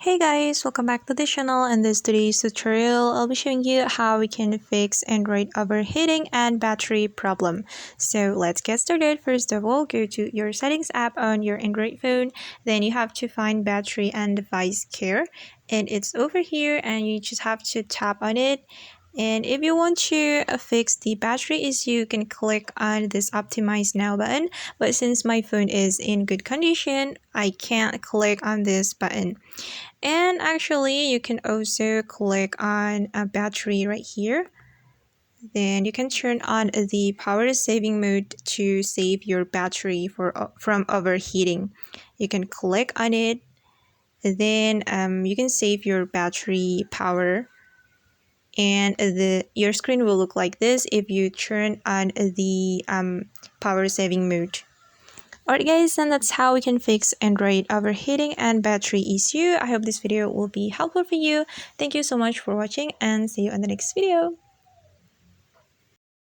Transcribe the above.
Hey guys, welcome back to the channel. In this today's tutorial, I'll be showing you how we can fix Android overheating and battery problem. So let's get started. First of all, go to your settings app on your Android phone. Then you have to find battery and device care. And it's over here and you just have to tap on it. And if you want to fix the battery issue, you can click on this optimize now button. But since my phone is in good condition, I can't click on this button. And actually, you can also click on a battery right here. Then you can turn on the power saving mode to save your battery from overheating. You can click on it. Then you can save your battery power. And your screen will look like this if you turn on the power saving mode. Alright guys, and that's how we can fix Android overheating and battery issue. I hope this video will be helpful for you. Thank you so much for watching and see you in the next video.